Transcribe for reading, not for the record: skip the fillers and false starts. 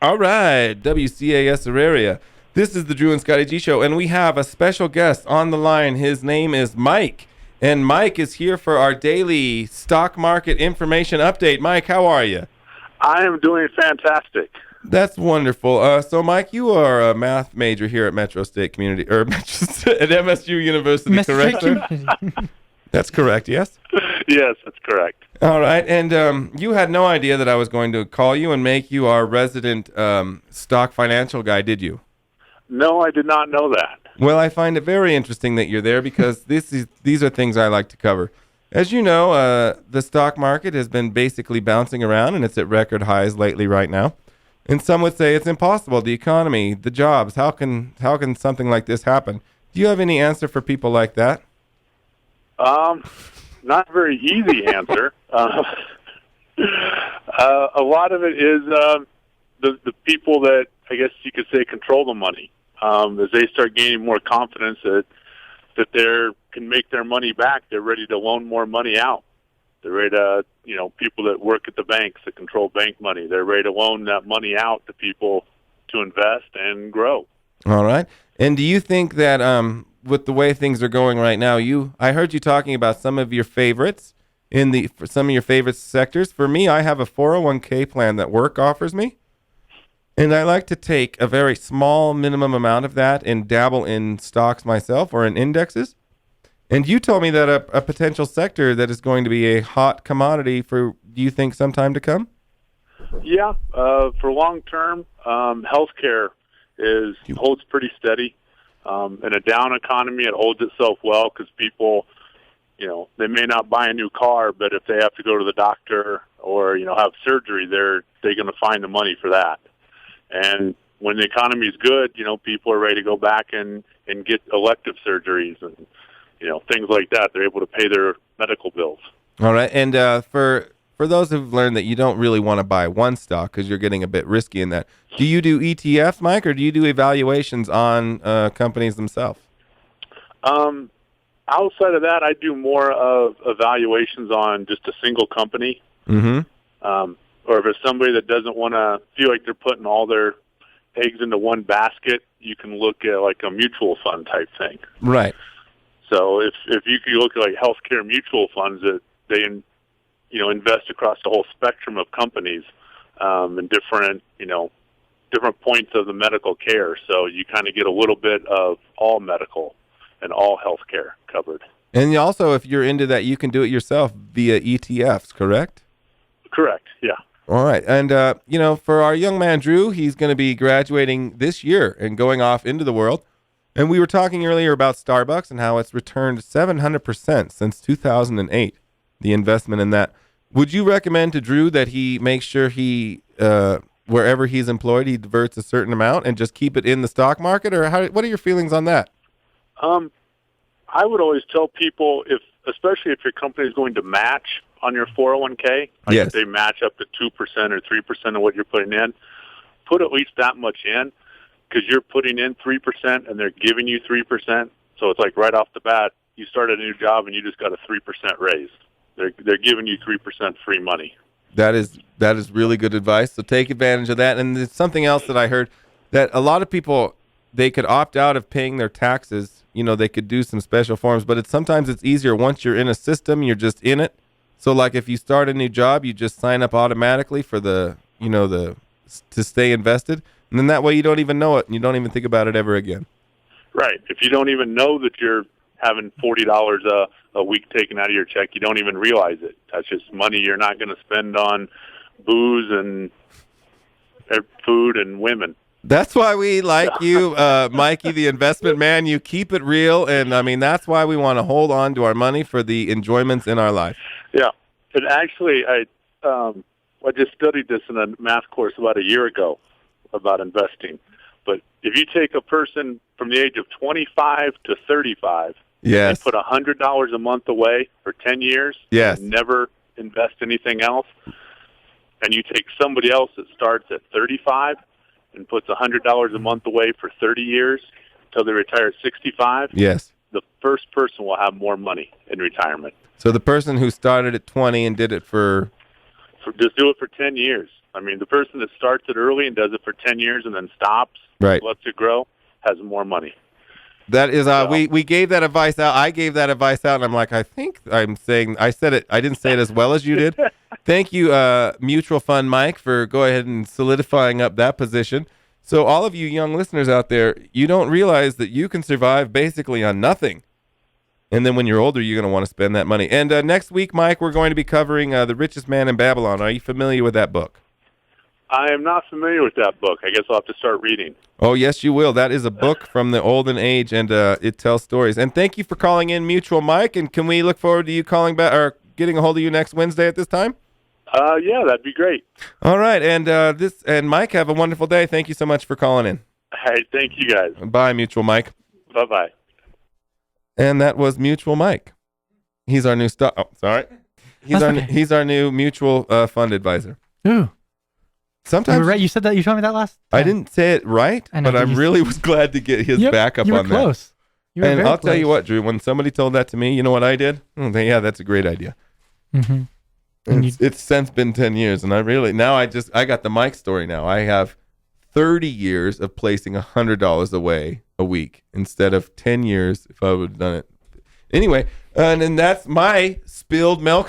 All right, WCAS area. This is the Drew and Scotty G Show, and we have a special guest on the line. His name is Mike, and Mike is here for our daily stock market information update. Mike, how are you? I am doing fantastic. That's wonderful. So, Mike, you are a math major here at Metro State Community, or at MSU University, correct? Sir? That's correct, yes? Yes, that's correct. All right, and you had no idea that I was going to call you and make you our resident stock financial guy, did you? No, I did not know that. Well, I find it very interesting that you're there because these are things I like to cover. As you know, the stock market has been basically bouncing around, and it's at record highs lately right now. And some would say it's impossible. The economy, the jobs, how can something like this happen? Do you have any answer for people like that? Not a very easy answer. A lot of it is the people that I guess you could say control the money. As they start gaining more confidence that they can make their money back, they're ready to loan more money out. They're ready to, people that work at the banks that control bank money, they're ready to loan that money out to people to invest and grow. All right. And do you think that with the way things are going right now, I heard you talking about some of your favorites for some of your favorite sectors. For me, I have a 401k plan that work offers me. And I like to take a very small minimum amount of that and dabble in stocks myself or in indexes. And you told me that a potential sector that is going to be a hot commodity do you think, sometime to come? Yeah, for long term, healthcare holds pretty steady. In a down economy, it holds itself well because people, they may not buy a new car, but if they have to go to the doctor or have surgery, they're going to find the money for that. And when the economy is good, people are ready to go back and get elective surgeries and, things like that. They're able to pay their medical bills. All right. And for those who've learned that you don't really want to buy one stock because you're getting a bit risky in that, do you do ETFs, Mike, or do you do evaluations on companies themselves? Outside of that, I do more of evaluations on just a single company. Mm-hmm. Or if it's somebody that doesn't want to feel like they're putting all their eggs into one basket, you can look at like a mutual fund type thing. Right. So if you could look at like healthcare mutual funds that they invest across the whole spectrum of companies and different points of the medical care. So you kind of get a little bit of all medical and all healthcare covered. And also, if you're into that, you can do it yourself via ETFs, correct? Correct, yeah. All right. And, for our young man, Drew, he's going to be graduating this year and going off into the world. And we were talking earlier about Starbucks and how it's returned 700% since 2008, the investment in that. Would you recommend to Drew that he make sure wherever he's employed, he diverts a certain amount and just keep it in the stock market? Or what are your feelings on that? I would always tell people, especially if your company is going to match on your 401k, yes, if they match up to 2% or 3% of what you're putting in, put at least that much in because you're putting in 3% and they're giving you 3%. So it's like right off the bat, you started a new job and you just got a 3% raise. They're giving you 3% free money. That is really good advice. So take advantage of that. And there's something else that I heard that a lot of people, they could opt out of paying their taxes. They could do some special forms, but sometimes it's easier once you're in a system, you're just in it. So like if you start a new job, you just sign up automatically for to stay invested. And then that way you don't even know it and you don't even think about it ever again. Right. If you don't even know that you're having $40 a week taken out of your check, you don't even realize it. That's just money you're not going to spend on booze and food and women. That's why we like you, Mikey, the investment man. You keep it real, and that's why we want to hold on to our money for the enjoyments in our life. Yeah, and actually, I just studied this in a math course about a year ago about investing. But if you take a person from the age of 25 to 35, yes, and put $100 a month away for 10 years, yes, and never invest anything else, and you take somebody else that starts at 35 and puts $100 a month away for 30 years until they retire at 65, yes, the first person will have more money in retirement. So the person who started at 20 and did it for just do it for 10 years. I mean, the person that starts it early and does it for 10 years and then stops, Right. lets it grow, has more money. That is, we gave that advice out. I gave that advice out, and I'm like, I think I'm saying, I said it, I didn't say it as well as you did. Thank you, Mutual Fund Mike, for go ahead and solidifying up that position. So all of you young listeners out there, you don't realize that you can survive basically on nothing. And then when you're older, you're going to want to spend that money. And next week, Mike, we're going to be covering The Richest Man in Babylon. Are you familiar with that book? I am not familiar with that book. I guess I'll have to start reading. Oh, yes, you will. That is a book from the olden age, and it tells stories. And thank you for calling in, Mutual Mike. And can we look forward to you calling back or getting a hold of you next Wednesday at this time? Yeah, that'd be great. All right. And Mike, have a wonderful day. Thank you so much for calling in. Hey, thank you guys. Bye, Mutual Mike. Bye-bye. And that was Mutual Mike. He's our new He's our new mutual fund advisor. Ooh. Sometimes right. You said that. You told me that last time. I didn't say it right, but I really was glad to get his backup you were on close. that. You were And very I'll tell close. you what, Drew, when somebody told that to me, you know what I did? Yeah, that's a great idea. Mm-hmm. It's since been 10 years, and I got the Mike story now. I have 30 years of placing $100 away a week instead of 10 years if I would have done it. Anyway, and that's my spilled milk